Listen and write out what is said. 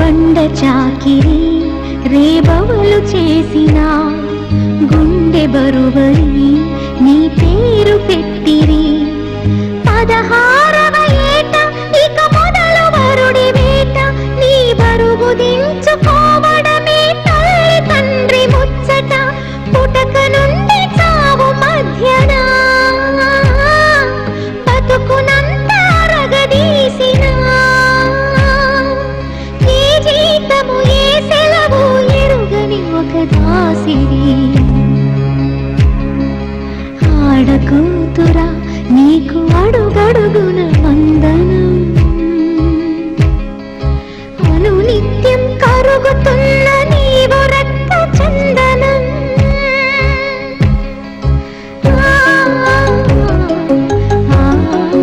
బండ చాకిరి రేబవలు చేసిన గుండె బరువై నీ పేరు పెట్టిరి 16వ ఏట ఇక మొదలు వరుడి వేట నీ బరువు దించుకోవడమే తల్లి తండ్రి ముచ్చట పుటక నుండి చావు మధ్యన బతుకున